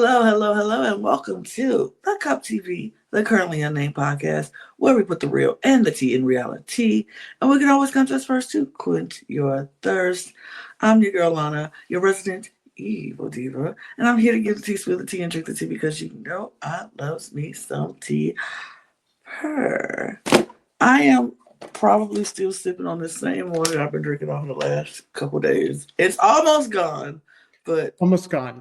Hello, and welcome to the Cup TV, the Currently Unnamed Podcast, where we put the real and the tea in reality. And we can always come to us first to quench your thirst. I'm your girl, Lana, your resident evil diva, and I'm here to give the tea, spill the tea, and drink the tea because you know I loves me some tea. Her. I am probably still sipping on the same water I've been drinking on the last couple days. It's almost gone. But almost gone.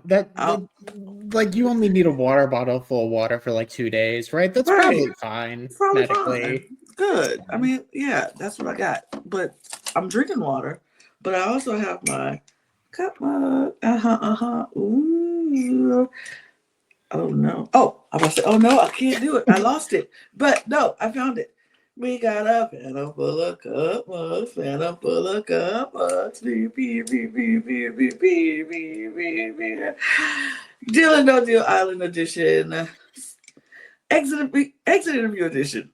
Like you only need a water bottle full of water for like 2 days, right? That's probably fine. Probably medically. fine. Good. I mean, yeah, that's what I got. But I'm drinking water. But I also have my cup mug. Ooh. Oh no. Oh, I was about to say, oh no, I can't do it. I lost it. But no, I found it. We got a phantom full of cup mugs, phantom full of cup mugs. Deal or no deal island edition. Exit interview edition.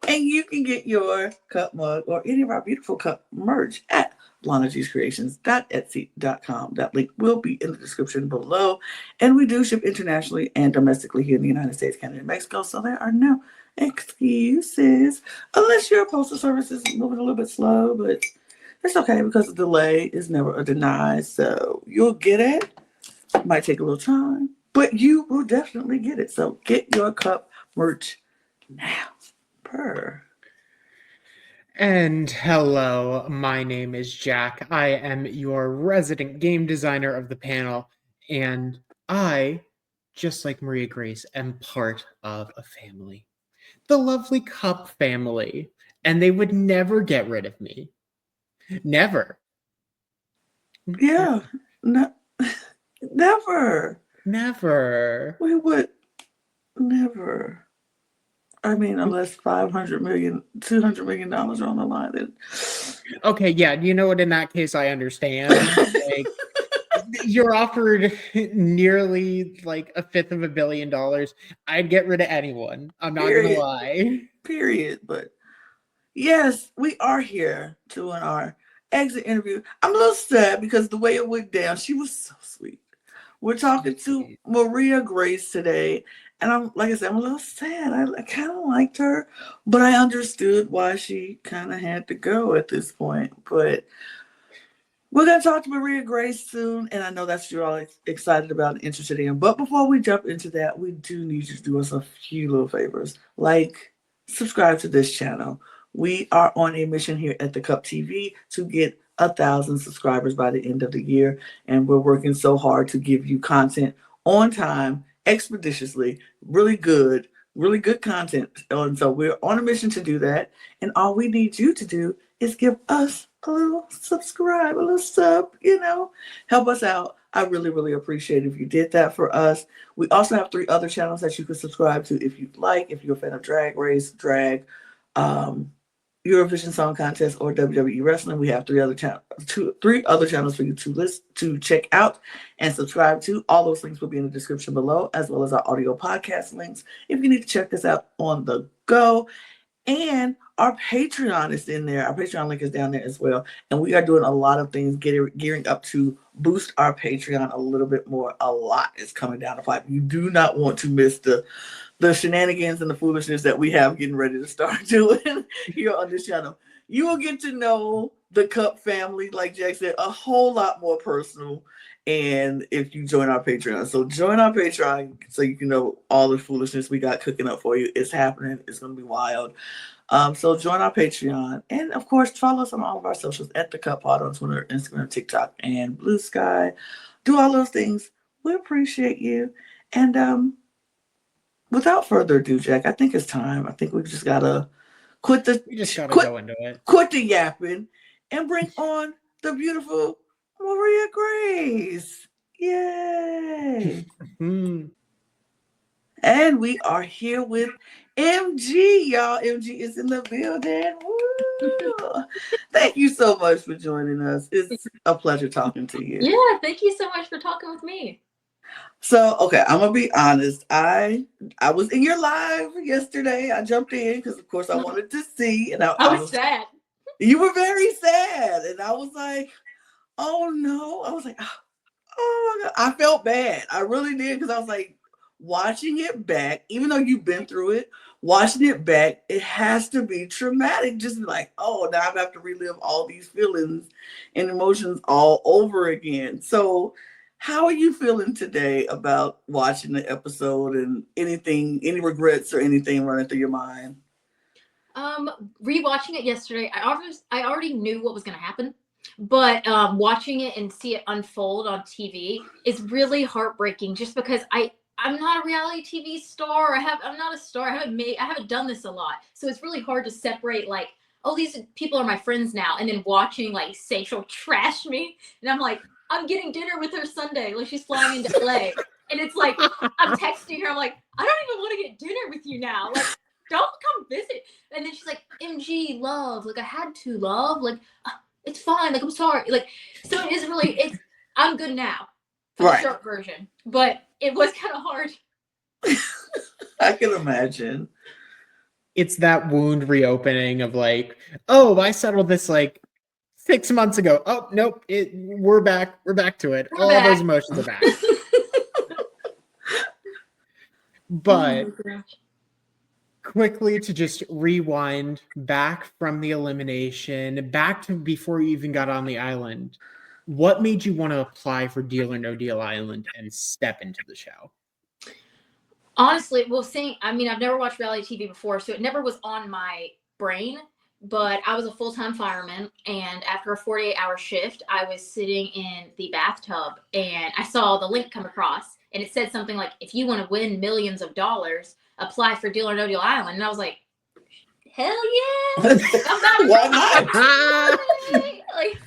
And you can get your cup mug or any of our beautiful cup merch at LanaGCreations.etsy.com. That link will be in the description below. And we do ship internationally and domestically here in the United States, Canada, and Mexico. So there are no excuses. Unless your postal service is moving a little bit slow, but it's okay because a delay is never a deny. So you'll get it. It might take a little time, but you will definitely get it. So get your cup merch now. And hello, my name is Jack. I am your resident game designer of the panel, and I, just like Maria Grace, am part of a family. The lovely Cup family. And they would never get rid of me. Never. Yeah. No, never. Never. We would never. I mean, unless $200 million are on the line. Then... Okay, yeah, you know what? In that case, I understand. Like, you're offered nearly like $500 million. I'd get rid of anyone. I'm not gonna lie. Period. But yes, we are here doing our exit interview. I'm a little sad because the way it went down, she was so sweet. We're talking to Maria Grace today. And I'm a little sad. I kind of liked her, but I understood why she kind of had to go at this point. But we're going to talk to Maria Grace soon, and I know that's what you're all excited about and interested in. But before we jump into that, we do need you to do us a few little favors. Like, subscribe to this channel. We are on a mission here at the Cup TV to get 1,000 subscribers by the end of the year, and we're working so hard to give you content on time, expeditiously, really good content. And so we're on a mission to do that. And all we need you to do is give us a little subscribe, a little sub, help us out. I really, really appreciate it if you did that for us. We also have 3 other channels that you can subscribe to if you'd like, if you're a fan of Drag Race, Eurovision Song Contest, or WWE Wrestling. We have 3 other channels for you to check out and subscribe to. All those links will be in the description below, as well as our audio podcast links if you need to check this out on the go. And our Patreon is in there. Our Patreon link is down there as well. And we are doing a lot of things, gearing up to boost our Patreon a little bit more. A lot is coming down the pipe. You do not want to miss the shenanigans and the foolishness that we have getting ready to start doing here on this channel. You will get to know the Cup family, like Jack said, a whole lot more personal. And if you join our Patreon, so join our Patreon so you can know all the foolishness we got cooking up for you. It's happening. It's going to be wild. So join our Patreon. And of course, follow us on all of our socials at the Cup Pod on Twitter, Instagram, TikTok, and Blue Sky. Do all those things. We appreciate you. And without further ado, Jack, I think it's time. I think we just gotta go into it. Quit the yapping and bring on the beautiful Maria Grace. Yay! And we are here with MG, y'all. MG is in the building. Woo! Thank you so much for joining us. It's a pleasure talking to you. Yeah, thank you so much for talking with me. So, okay, I'm gonna be honest. I was in your live yesterday. I jumped in because, of course, I wanted to see, and I was sad. You were very sad, and I was like, "Oh no!" I was like, Oh my God. I felt bad. I really did because I was like, watching it back, even though you've been through it, watching it back, it has to be traumatic. Just be like, oh, now I have to relive all these feelings and emotions all over again. So, how are you feeling today about watching the episode and anything, any regrets or anything running through your mind? Rewatching it yesterday, I already knew what was going to happen, but watching it and see it unfold on TV is really heartbreaking. Just because I'm not a reality TV star. I'm not a star. I haven't done this a lot, so it's really hard to separate like, oh, these people are my friends now, and then watching like say she'll trash me, and I'm like, I'm getting dinner with her Sunday, like she's flying into LA, and it's like I'm texting her, I'm like, I don't even want to get dinner with you now, like. Don't come visit. And then she's like, MG, love. Like, I had to, love. Like, it's fine. Like, I'm sorry. Like, so it is really, I'm good now. For the short version. But it was kind of hard. I can imagine. It's that wound reopening of like, oh, I settled this like 6 months ago. Oh, nope. We're back. We're back to it. All those emotions are back. But... quickly to just rewind back from the elimination, back to before you even got on the island, what made you want to apply for Deal or No Deal Island and step into the show? Honestly, well, I've never watched reality TV before, so it never was on my brain, but I was a full-time fireman, and after a 48-hour shift, I was sitting in the bathtub, and I saw the link come across, and it said something like, if you want to win millions of dollars, apply for Deal or No Deal Island. And I was like, hell yeah. Why not? Like,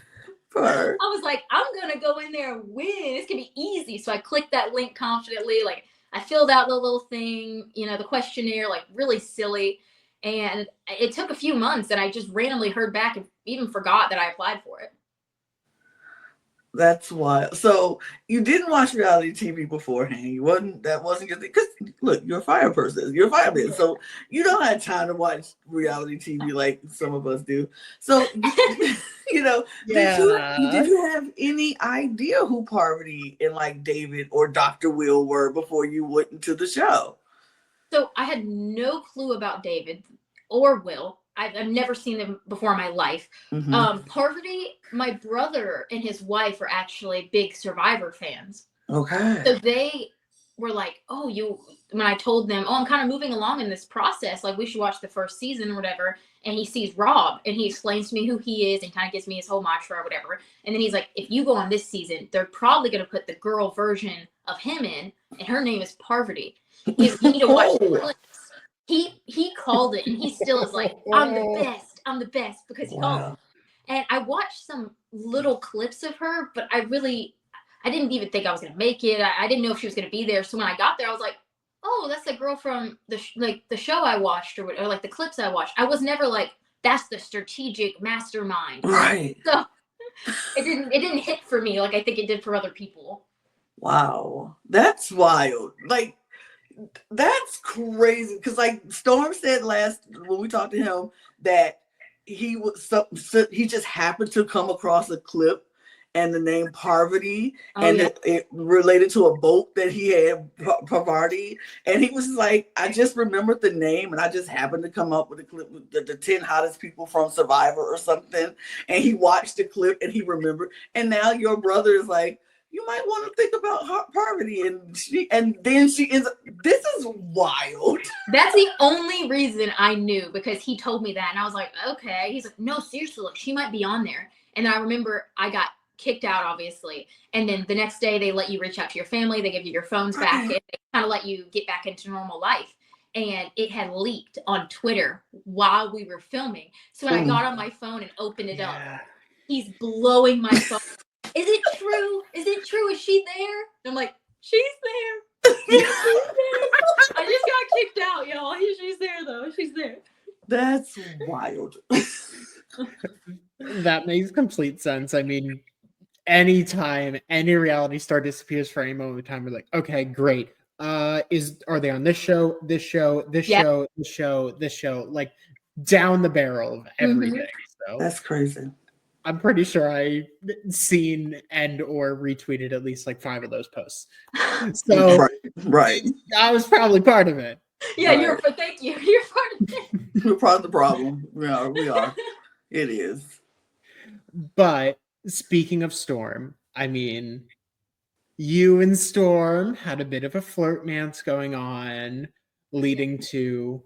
I was like, I'm going to go in there and win. It's going to be easy. So I clicked that link confidently. Like, I filled out the little thing, the questionnaire, like really silly. And it took a few months, and I just randomly heard back and even forgot that I applied for it. That's wild. So you didn't watch reality TV beforehand. That wasn't your thing. Because look, you're a fire person. You're a fireman. So you don't have time to watch reality TV like some of us do. So did you have any idea who Parvati and like David or Dr. Will were before you went into the show? So I had no clue about David or Will. I've never seen them before in my life. Mm-hmm. Parvati, my brother and his wife are actually big Survivor fans. Okay. So they were like, when I told them, I'm kind of moving along in this process, like we should watch the first season or whatever. And he sees Rob and he explains to me who he is and kind of gives me his whole mantra or whatever. And then he's like, if you go on this season, they're probably going to put the girl version of him in, and her name is Parvati. You need to watch the clips. He called it, and he still is like, I'm the best because he called it. And I watched some little clips of her, but I didn't even think I was going to make it. I didn't know if she was going to be there. So when I got there, I was like, oh, that's the girl from the show I watched or like the clips I watched. I was never like, that's the strategic mastermind. Right. So it didn't hit for me like I think it did for other people. Wow. That's wild. Like, that's crazy. Because like Storm said when we talked to him that he just happened to come across a clip and the name Parvati, it related to a boat that he had, Parvati, and he was like, I just remembered the name, and I just happened to come up with a clip with the 10 hottest people from Survivor or something, and he watched the clip and he remembered, and now your brother is like, you might want to think about Parvati, and then she is. This is wild. That's the only reason I knew, because he told me that, and I was like, okay. He's like, no, seriously, look, she might be on there. And then I remember I got kicked out, obviously, and then the next day they let you reach out to your family. They give you your phones back, and they kind of let you get back into normal life. And it had leaked on Twitter while we were filming. So when I got on my phone and opened it up, he's blowing my phone. Is it true? Is it true? Is she there? And I'm like, she's there. She's there. I just got kicked out, y'all. She's there, though. She's there. That's wild. That makes complete sense. I mean, anytime any reality star disappears for any moment of time, we're like, okay, great. Are they on this show, this show, this show, this show, this show? Like down the barrel of everything. So that's crazy. I'm pretty sure I seen and or retweeted at least like 5 of those posts. So Right. I was probably part of it. Yeah, thank you. You're part of it. We're part of the problem. We are. It is. But speaking of Storm, I mean, you and Storm had a bit of a flirtmance going on, leading to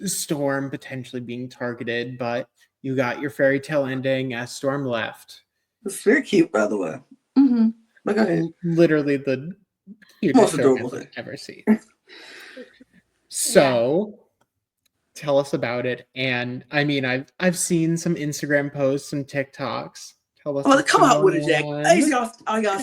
Storm potentially being targeted, but you got your fairy tale ending as Storm left. It's very cute, by the way. Mm-hmm. But go ahead. Literally the cutest Most adorable showman thing I've ever seen. So, tell us about it. And I mean, I've seen some Instagram posts, some TikToks. Tell us. Well, come out with it, Jack. Hey, y'all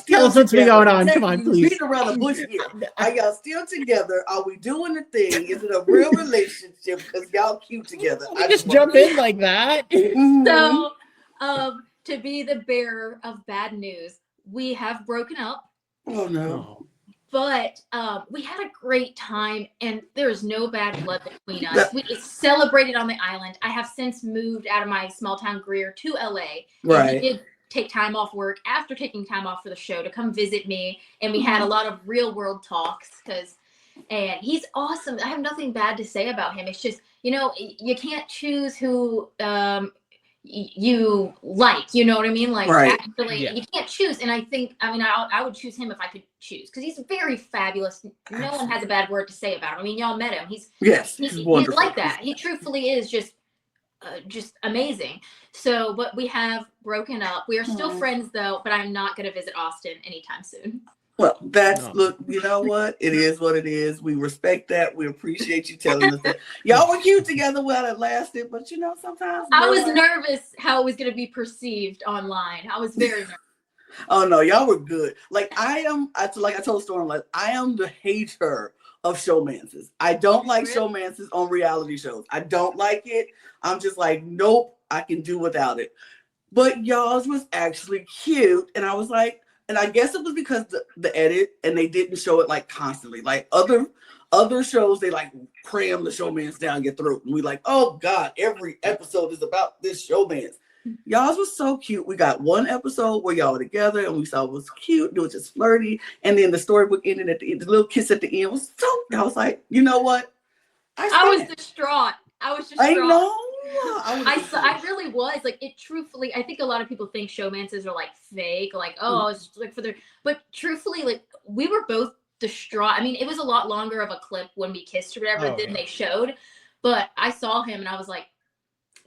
Tell us what's been going on. Come on, please. Beating around the bush here. Are y'all still together? Are we doing the thing? Is it a real relationship? Because y'all cute together. I just jump in like that. So, to be the bearer of bad news, we have broken up. Oh no. But we had a great time, and there is no bad blood between us. We celebrated on the island. I have since moved out of my small town Greer to LA. Right. He did take time off work after taking time off for the show to come visit me, and we had a lot of real world talks and he's awesome. I have nothing bad to say about him. It's just, you can't choose who you like, you know what I mean? Like, right. Actually, you can't choose. And I would choose him if I could choose, because he's very fabulous. No one has a bad word to say about him. I mean, y'all met him. He's like that. He truthfully is just amazing. So, but we have broken up. We are still friends though, but I'm not going to visit Austin anytime soon. Well, look, you know what? It is what it is. We respect that. We appreciate you telling us that. Y'all were cute together while it lasted, but sometimes. I was nervous how it was going to be perceived online. I was very nervous. Oh no, y'all were good. Like I told Storm, like I am the hater of showmances. I don't like showmances on reality shows. I don't like it. I'm just like, nope, I can do without it. But y'all's was actually cute, and I was like, and I guess it was because the edit, and they didn't show it like constantly. Like other shows, they like cram the showmance down your throat, and we like, oh God, every episode is about this showmance. Y'all's was so cute. We got one episode where y'all were together, and we saw it was cute. It was just flirty, and then the storybook ended at the end. The little kiss at the end was so. I was like, you know what? I was distraught. I know. I really was like it. Truthfully, I think a lot of people think showmances are like fake, like it's like for their. But truthfully, like we were both distraught. I mean, it was a lot longer of a clip when we kissed or whatever than they showed. But I saw him and I was like,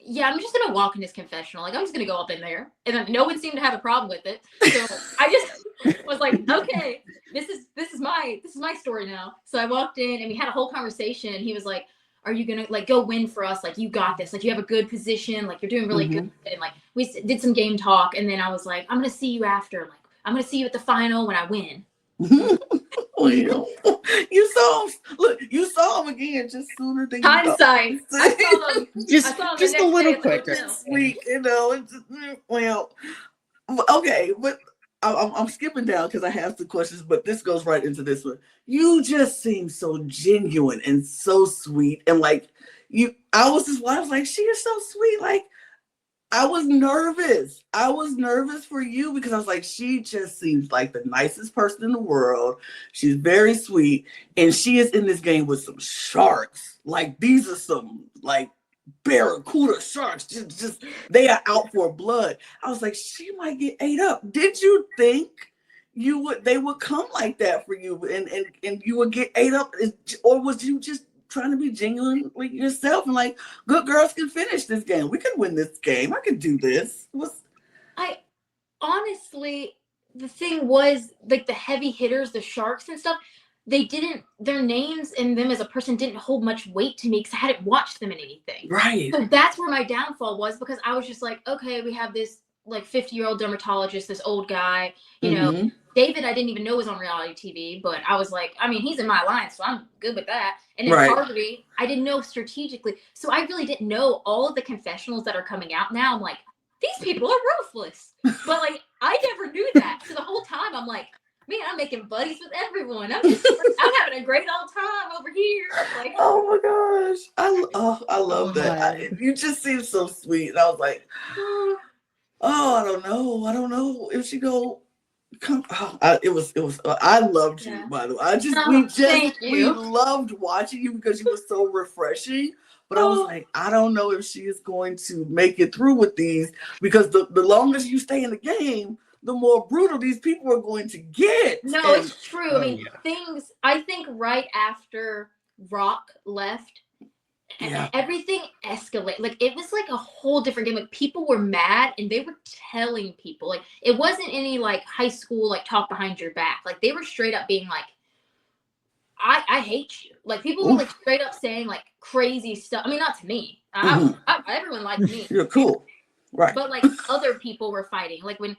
yeah, I'm just gonna walk in his confessional. Like I'm just gonna go up in there, and then no one seemed to have a problem with it. So I just was like, okay, this is my story now. So I walked in and we had a whole conversation. And he was like, are you gonna like go win for us? Like you got this. Like you have a good position. Like you're doing really good. And like we did some game talk, and then I was like, I'm gonna see you after. Like I'm gonna see you at the final when I win. Well, you saw him again just sooner than hindsight. You I saw them just a little quicker. Sweet, well, okay, but I'm skipping down because I have some questions, but this goes right into this one. You just seem so genuine and so sweet, and like I was like, she is so sweet. Like I was nervous. I was nervous for you because I was like, she just seems like the nicest person in the world. She's very sweet, and she is in this game with some sharks. Like these are some like barracuda sharks. Just they are out for blood. I was like, she might get ate up. Did you think they would come like that for you, and you would get ate up, or was you just trying to be genuinely yourself and like, good girls can finish this game. We can win this game. I can do this. I honestly, the thing was like the heavy hitters, the sharks and stuff, their names and them as a person didn't hold much weight to me because I hadn't watched them in anything. Right. So that's where my downfall was, because I was just like, okay, we have this like 50-year-old dermatologist, this old guy, you know, David, I didn't even know was on reality TV, but I was like, I mean, he's in my line, so I'm good with that. And then Harvey, I didn't know strategically. So I really didn't know all of the confessionals that are coming out now. I'm like, these people are ruthless. But like, I never knew that. So the whole time I'm like, man, I'm making buddies with everyone. I'm having a great old time over here. Like, oh my gosh. I love that. You just seem so sweet. And I was like, Oh, I don't know if she go. Come, it was. I loved you, Yeah. by the way. Thank We you. loved watching you because you were so refreshing. But I was like, I don't know if she is going to make it through with these because the longest you stay in the game, the more brutal these people are going to get. No, it's true. I mean, yeah. things. I think right after Rock left, Yeah. everything escalated. Like it was like a whole different game. Like people were mad and they were telling people. Like it wasn't any like high school like talk behind your back. Like they were straight up being like, I hate you. Like people were like straight up saying like crazy stuff. I mean, not to me. Everyone liked me. You're cool, right? But like other people were fighting. Like when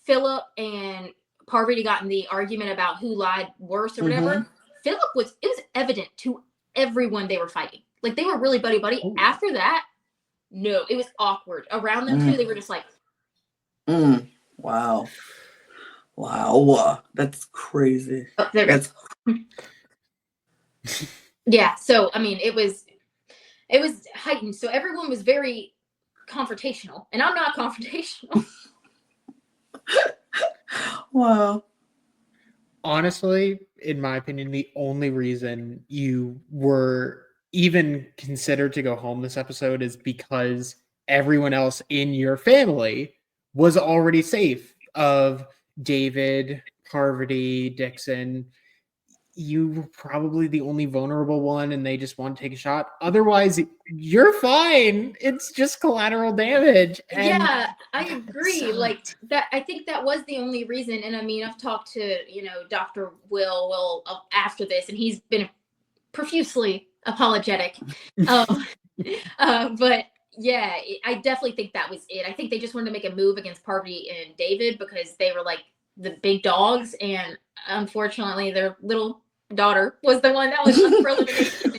Philip and Parvati got in the argument about who lied worse or whatever. It was evident to everyone they were fighting. Like they were really buddy. Ooh. After that, no, it was awkward. Around them too, they were just like, Wow. That's crazy. oh, that's yeah. So I mean, it was heightened. So everyone was very confrontational, and I'm not confrontational. Wow. Honestly, in my opinion, the only reason you were even considered to go home this episode is because everyone else in your family was already safe of David, Parvati, Dixon. You were probably the only vulnerable one and they just want to take a shot. Otherwise, you're fine. It's just collateral damage. And yeah, I agree. Like that, I think that was the only reason. And I mean, I've talked to, Dr. Will after this, and he's been profusely apologetic. But yeah, I definitely think that was it. I think they just wanted to make a move against Parvati and David because they were like the big dogs, and unfortunately their little daughter was the one that was up for elimination.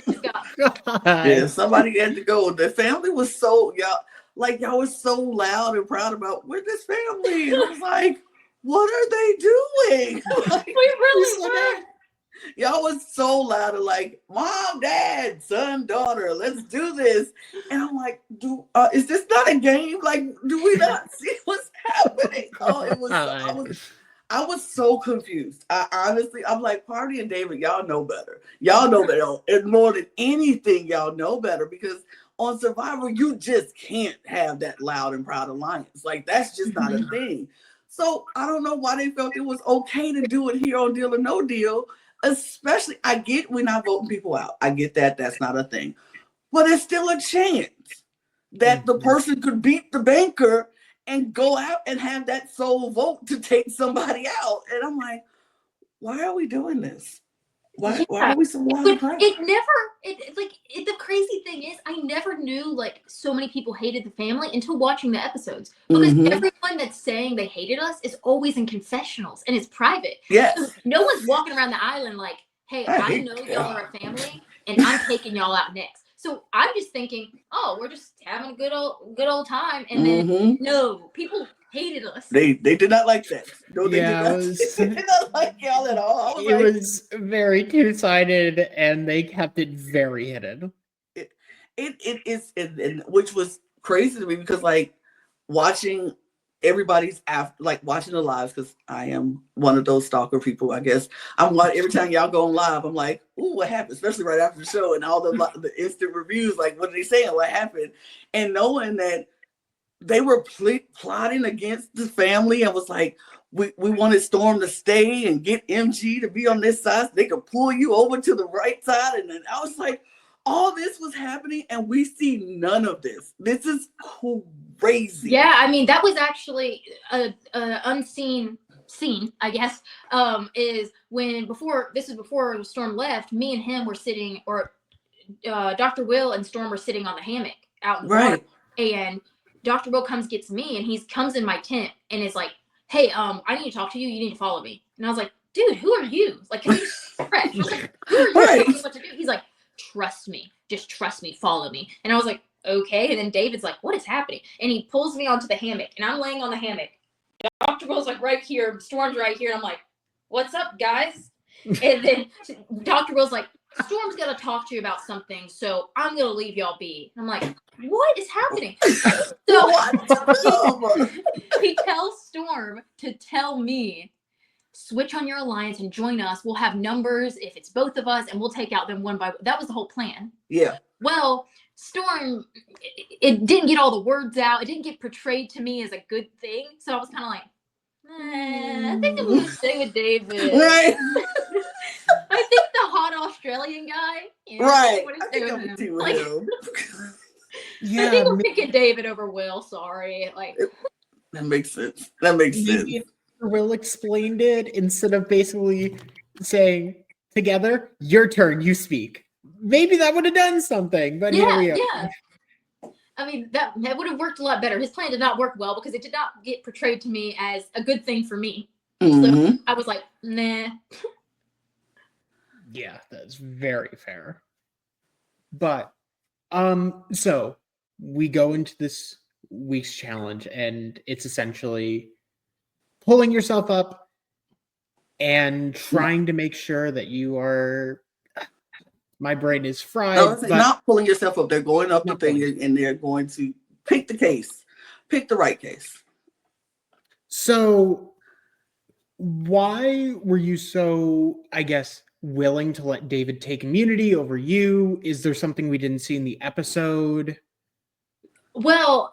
Yeah, somebody had to go. The family was so y'all was so loud and proud about we're this family. And I was like, what are they doing? Like, we really were. Y'all was so loud and like, mom, dad, son, daughter, let's do this. And I'm like, is this not a game? Like, do we not see what's happening? Oh, it was. I was so confused. I'm like, Party and David, y'all know better. Y'all know better. And more than anything, y'all know better because on Survivor, you just can't have that loud and proud alliance. Like, that's just not a thing. So I don't know why they felt it was okay to do it here on Deal or No Deal. Especially, I get we're not voting people out. I get that. That's not a thing. But it's still a chance that the person could beat the banker and go out and have that sole vote to take somebody out. And I'm like, why are we doing this? Why are we so loud and proud? The crazy thing is I never knew like so many people hated the family until watching the episodes. Because everyone that's saying they hated us is always in confessionals and it's private. Yes. So no one's walking around the island like, hey, I know y'all are a family and I'm taking y'all out next. So I'm just thinking, oh, we're just having a good old time. And then no, people hated us. They did not like that. No, they Yeah, did not. They did not like y'all at all. It was very two-sided, and they kept it very hidden. It is, which was crazy to me because like watching everybody's watching the lives because I am one of those stalker people. I guess I'm like every time y'all go on live, I'm like, ooh, what happened? Especially right after the show and all the instant reviews. Like, what are they saying? What happened? And knowing that they were plotting against the family and was like, we wanted Storm to stay and get MG to be on this side so they could pull you over to the right side. And then I was like, all this was happening and we see none of this. This is crazy. Yeah, I mean, that was actually a unseen scene, I guess, is before Storm left, me and him were sitting, or Dr. Will and Storm were sitting on the hammock out in the water. And Dr. Will gets me, and he comes in my tent and is like, hey, I need to talk to you. You need to follow me. And I was like, dude, who are you? Like, can you stretch? I was like, who are you? Right. Tell me what to do. He's like, trust me. Just trust me. Follow me. And I was like, okay. And then David's like, what is happening? And he pulls me onto the hammock, and I'm laying on the hammock. Dr. Will's like right here. Storm's right here. And I'm like, what's up, guys? And then Dr. Will's like, Storm's gonna talk to you about something, so I'm gonna leave y'all be. I'm like, what is happening? So he tells Storm to tell me, switch on your alliance and join us. We'll have numbers if it's both of us, and we'll take out them one by one. That was the whole plan. Yeah. Well, Storm, it didn't get all the words out. It didn't get portrayed to me as a good thing. So I was kind of like, I think I'm going to stay with David. Right. I think the hot Australian guy. Right. What is I think I'm him? with him. Yeah, I think I'm picking David over Will. Sorry. Like, that makes sense. That makes sense. maybe if Will explained it instead of basically saying, together, your turn, you speak. Maybe that would have done something, but here we are. Yeah. I mean, that would have worked a lot better. His plan did not work well because it did not get portrayed to me as a good thing for me. Mm-hmm. So I was like, nah. Yeah, that's very fair. But, so we go into this week's challenge, and it's essentially pulling yourself up and trying to make sure that you are. My brain is fried. No, it's but not pulling yourself up. They're going up the Not thing pulling. and they're going to pick the case. Pick the right case. So, why were you so, I guess, willing to let David take immunity over you? Is there something we didn't see in the episode? Well,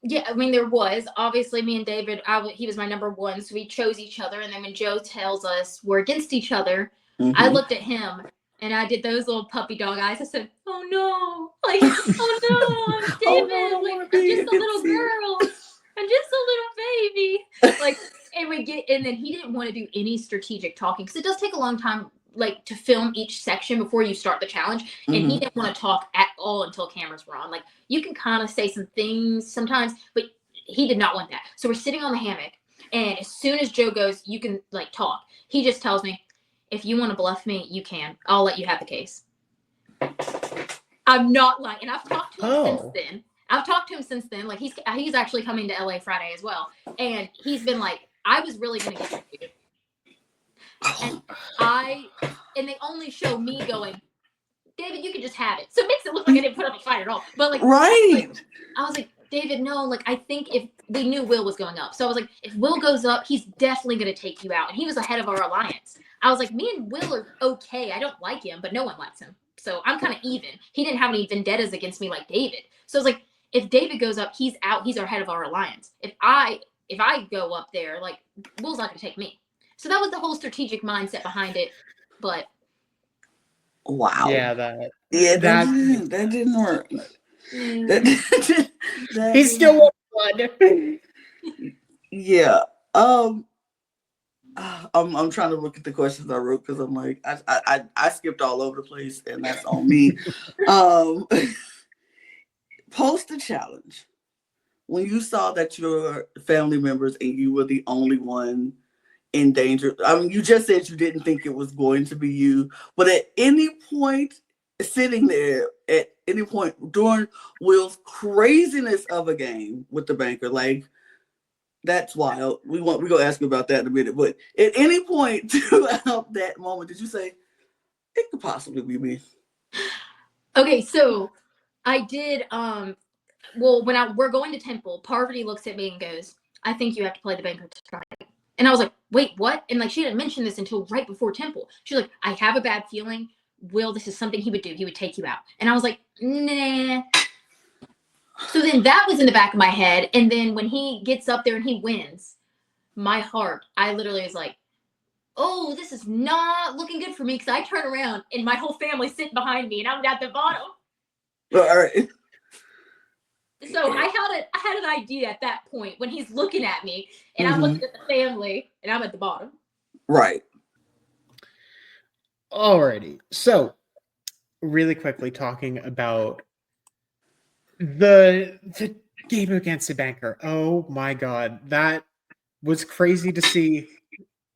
yeah, I mean, there was. Obviously, me and David, he was my number one, so we chose each other. And then when Joe tells us we're against each other, I looked at him and I did those little puppy dog eyes. I said, oh no, like, oh no, I'm David, Oh, no, like, I'm just a little girl. I'm just a little baby. Like, and then he didn't want to do any strategic talking because it does take a long time, like, to film each section before you start the challenge. And he didn't want to talk at all until cameras were on. Like, you can kind of say some things sometimes, but he did not want that. So we're sitting on the hammock, and as soon as Joe goes, you can, like, talk. He just tells me, if you want to bluff me, you can. I'll let you have the case. I'm not lying. And I've talked to him since then. Like, he's actually coming to LA Friday as well. And he's been like, I was really going to get you. And they only show me going, David, you can just have it. So it makes it look like I didn't put up a fight at all. But, like, Right. I was like, David, no, like, I think if we knew Will was going up. So I was like, if Will goes up, he's definitely going to take you out. And he was ahead of our alliance. I was like, me and Will are okay. I don't like him, but no one likes him. So I'm kind of even. He didn't have any vendettas against me like David. So I was like, if David goes up, he's out. He's ahead of our alliance. If I go up there, like, Will's not going to take me. So that was the whole strategic mindset behind it. But Wow. Yeah, that didn't work. He's still one. Yeah. I'm trying to look at the questions I wrote because I'm like I skipped all over the place and that's on me. Post the challenge. When you saw that your family members and you were the only one in danger. I mean, you just said you didn't think it was going to be you, but at any point sitting there, at any point during Will's craziness of a game with the banker, like, that's wild. We're gonna ask you about that in a minute. But at any point throughout that moment, did you say it could possibly be me? okay, so I did. Well, when we're going to Temple, Parvati looks at me and goes, "I think you have to play the banker tonight." And I was like, "Wait, what?" And, like, she didn't mention this until right before Temple. She's like, "I have a bad feeling, Will. This is something he would do. He would take you out." And I was like, "Nah." So then that was in the back of my head. And then when he gets up there and he wins, my heart, I literally was like, oh, this is not looking good for me. Because I turn around and my whole family's sitting behind me and I'm at the bottom. All right. So I had an idea at that point when he's looking at me and I'm looking at the family and I'm at the bottom. Right. Alrighty. So, really quickly talking about the game against the banker. Oh my god, that was crazy to see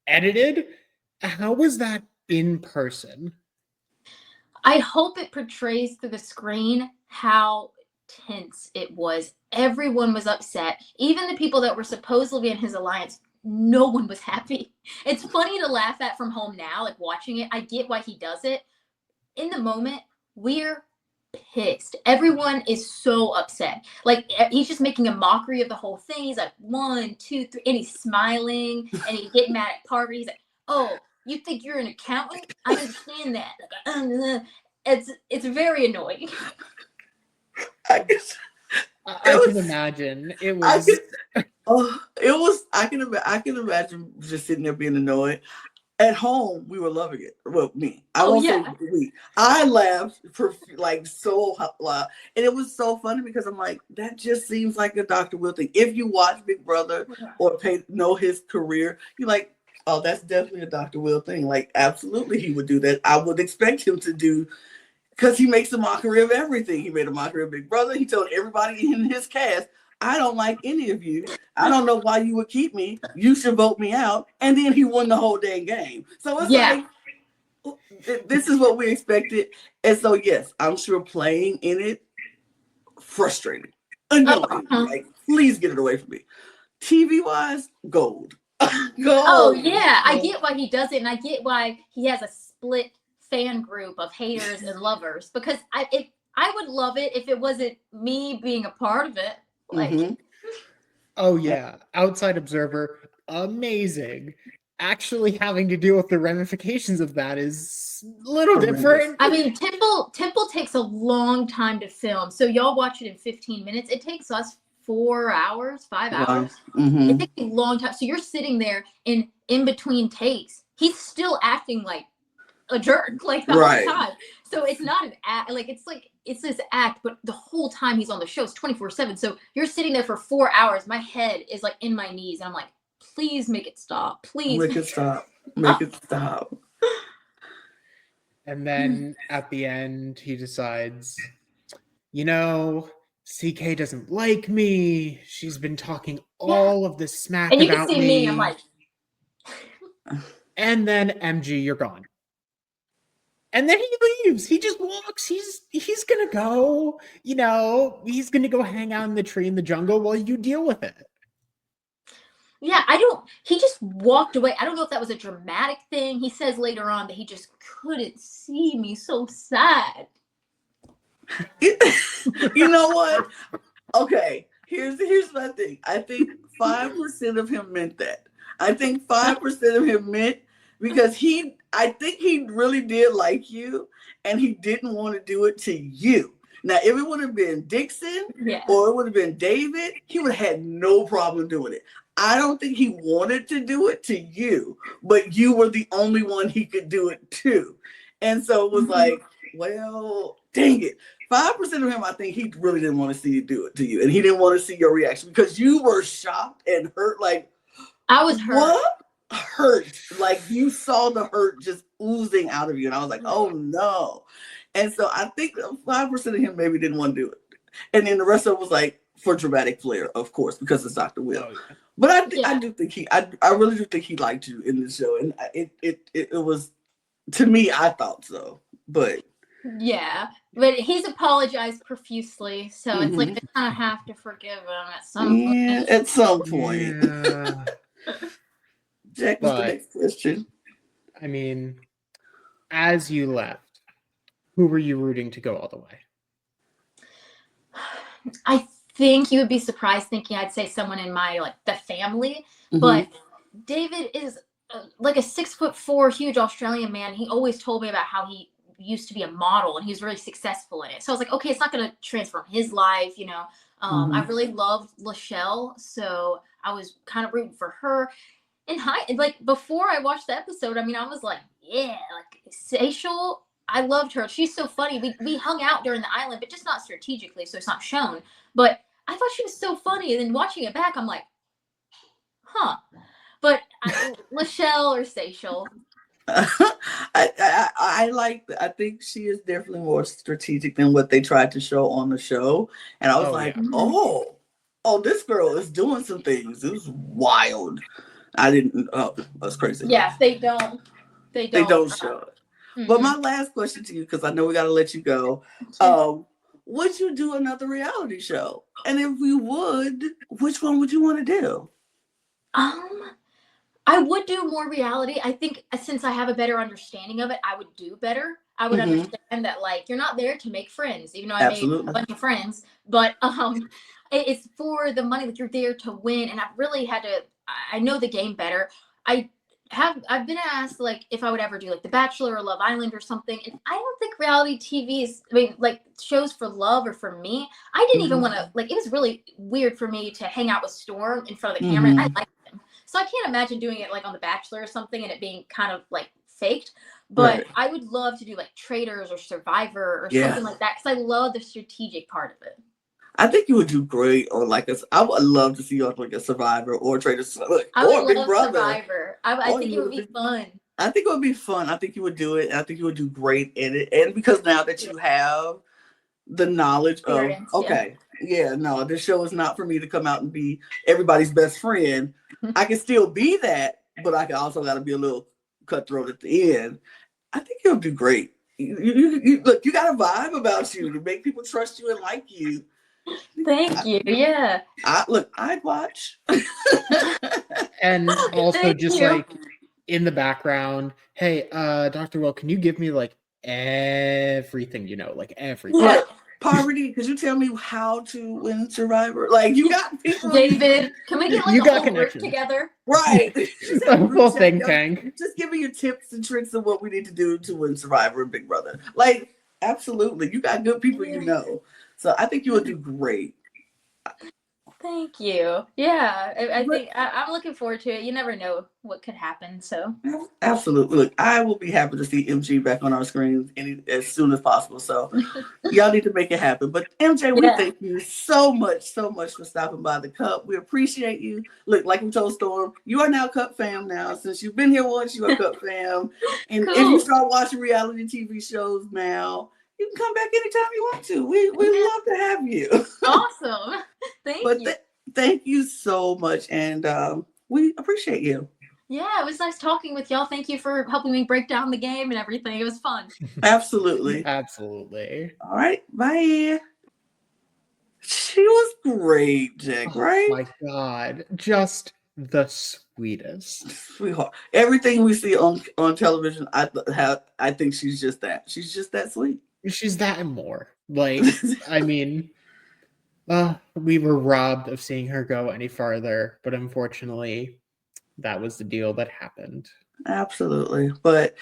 edited. How was that in person? I hope it portrays through the screen how tense it was. Everyone was upset. Even the people that were supposedly in his alliance, no one was happy. It's funny to laugh at from home now, like watching it. I get why he does it, in the moment, we're pissed. Everyone is so upset. Like, he's just making a mockery of the whole thing. He's like, 1, 2, 3, and he's smiling, and he's getting mad at Parker. He's like, oh, you think you're an accountant? I understand that. Like, it's very annoying. I guess. I can imagine. It was. I can imagine just sitting there being annoyed. At home, we were loving it. Well, me. I won't say we. I laughed for like so loud. And it was so funny because I'm like, that just seems like a Dr. Will thing. If you watch Big Brother or know his career, you're like, oh, that's definitely a Dr. Will thing. Like, absolutely he would do that. I would expect him to do, because he makes a mockery of everything. He made a mockery of Big Brother. He told everybody in his cast, I don't like any of you. I don't know why you would keep me. You should vote me out. And then he won the whole dang game. So it's like, this is what we expected. And so, yes, I'm sure playing in it, frustrating, annoying. Like, please get it away from me. TV-wise, gold. Gold. Oh, yeah. I get why he does it. And I get why he has a split fan group of haters and lovers. Because I would love it if it wasn't me being a part of it. Like, oh yeah, outside observer, amazing. Actually having to deal with the ramifications of that is a little different. I mean, Temple takes a long time to film. So y'all watch it in 15 minutes. It takes us 4 hours, 5 hours. It takes a long time. So you're sitting there in between takes. He's still acting like a jerk, like the whole time. So it's not an act. Like, it's this act, but the whole time he's on the show, it's 24/7. So you're sitting there for 4 hours. My head is like in my knees, and I'm like, please make it stop. Please make it stop. Make it stop. And then at the end, he decides, you know, CK doesn't like me. She's been talking all of this smack about me. And you can see me. I'm like, and then MG, you're gone. And then he leaves. He just walks. He's gonna go, you know, he's gonna go hang out in the tree in the jungle while you deal with it. Yeah, he just walked away. I don't know if that was a dramatic thing. He says later on that he just couldn't see me, so sad. You know what? Okay, here's my thing. I think 5% of him meant that. I think 5% of him meant because I think he really did like you, and he didn't want to do it to you. Now, if it would have been Dixon or it would have been David, he would have had no problem doing it. I don't think he wanted to do it to you, but you were the only one he could do it to. And so it was like, well, dang it. 5% of him, I think he really didn't want to see you do it to you. And he didn't want to see your reaction because you were shocked and hurt. Like, I was hurt. What? Hurt. Like, you saw the hurt just oozing out of you. And I was like, oh no. And so I think 5% of him maybe didn't want to do it. And then the rest of it was like for dramatic flair, of course, because it's Dr. Will. Oh, yeah. But I do think I really do think he liked you in the show. And it was, to me, I thought so. But yeah, but he's apologized profusely, so it's like they kind of have to forgive him at some point. At some point. Yeah. Jack, what's the next question? I mean, as you left, who were you rooting to go all the way? I think you would be surprised thinking I'd say someone in my, the family, but David is like a 6'4" huge Australian man. He always told me about how he used to be a model and he was really successful in it. So I was like, okay, it's not going to transform his life, you know. I really loved Lachelle, so I was kind of rooting for her. And before I watched the episode, I mean, I was like, yeah, like Seychelle, I loved her. She's so funny. We hung out during the island, but just not strategically, so it's not shown. But I thought she was so funny. And then watching it back, I'm like, huh. But Lachelle or Seychelle. I think she is definitely more strategic than what they tried to show on the show. And I was oh, this girl is doing some things. It was wild. That's crazy. Yeah, they don't show it. But my last question to you, because I know we got to let you go. Would you do another reality show? And if we would, which one would you want to do? I would do more reality. I think since I have a better understanding of it, I would do better. I would Mhm. understand that, like, you're not there to make friends, even though I made a Absolutely. bunch of friends. But it's for the money. Like, you're there to win, and I've really had to. I know the game better. I've been asked, like, if I would ever do like The Bachelor or Love Island or something, and I don't think reality TV is. I mean, like, shows for love or for me. I didn't even Mhm. want to. Like, it was really weird for me to hang out with Storm in front of the camera. And I Mhm. like him, so I can't imagine doing it like on The Bachelor or something and it being kind of like faked. But Right. I would love to do like Traitors or Survivor or Yeah. something like that because I love the strategic part of it. I think you would do great on like I would love to see you on like a Survivor or Trader I or would Big love Brother. Survivor. I Or think you it would would be be. fun. I think it would be fun. I think you would do it. I think you would do great in it. And because now that you have the knowledge of, Experience, yeah. okay, yeah, no, this show is not for me to come out and be everybody's best friend. I can still be that, but I can also got to be a little cutthroat at the end. I think you'll do great. Look, you got a vibe about you to make people trust you and like you. Thank you. Yeah. I'd watch. And also Thank just you. like in the background, hey, Dr. Will, can you give me like everything you know? Like everything. Yeah. Right. Poverty, could you tell me how to win Survivor? Like, you got people. David, can we get like You a got whole group connections. together? Right. Just A have a group full chat, think yo. tank. Just giving you tips and tricks of what we need to do to win Survivor and Big Brother. Like, absolutely. You got good people you know. So I think you would do great. Thank you. Yeah, I But- think I'm looking forward to it. You never know what could happen. So Absolutely. Look, I will be happy to see MG back on our screens as soon as possible. So y'all need to make it happen. But MJ, we Yeah. thank you so much for stopping by the Cup. We appreciate you. Look, like we told Storm, you are now Cup fam now. Since you've been here once, you are Cup fam. And if you Cool. start watching reality TV shows now, you can come back anytime you want to. We love to have you. Awesome. Thank But you. thank you so much. And we appreciate you. Yeah, it was nice talking with y'all. Thank you for helping me break down the game and everything. It was fun. Absolutely. Absolutely. All right. Bye. She was great, Jack, right? Oh my God. Just the sweetest. Sweetheart. Everything we see on television, I think she's just that. She's just that sweet. She's that and more. Like, I mean, we were robbed of seeing her go any farther, but unfortunately, that was the deal that happened. Absolutely. But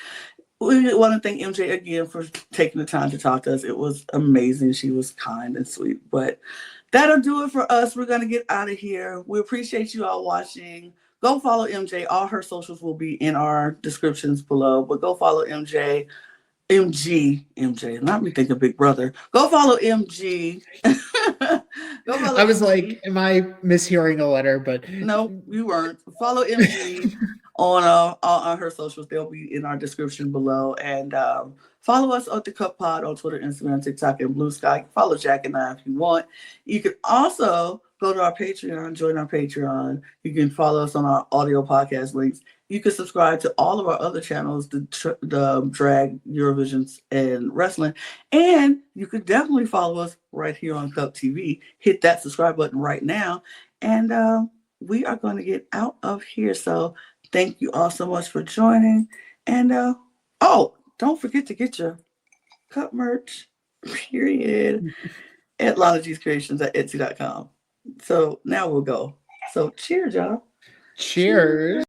we want to thank MJ again for taking the time to talk to us. It was amazing. She was kind and sweet. But that'll do it for us. We're going to get out of here. We appreciate you all watching. Go follow MJ. All her socials will be in our descriptions below. But go follow MJ. MJ. Not me thinking Big Brother. Go follow MG. Go follow I was MG. like, am I mishearing a letter? But No, you weren't. Follow MG on her socials. They'll be in our description below. And follow us at the Cup Pod on Twitter, Instagram, TikTok, and Blue Sky. Follow Jack and I if you want. You can also go to our Patreon, join our Patreon. You can follow us on our audio podcast links. You can subscribe to all of our other channels, the drag, Eurovisions, and wrestling. And you could definitely follow us right here on Cup TV. Hit that subscribe button right now. And we are going to get out of here. So thank you all so much for joining. And don't forget to get your Cup merch, period, at Lana G's Creations at Etsy.com. So now we'll go. So cheers, y'all. cheers.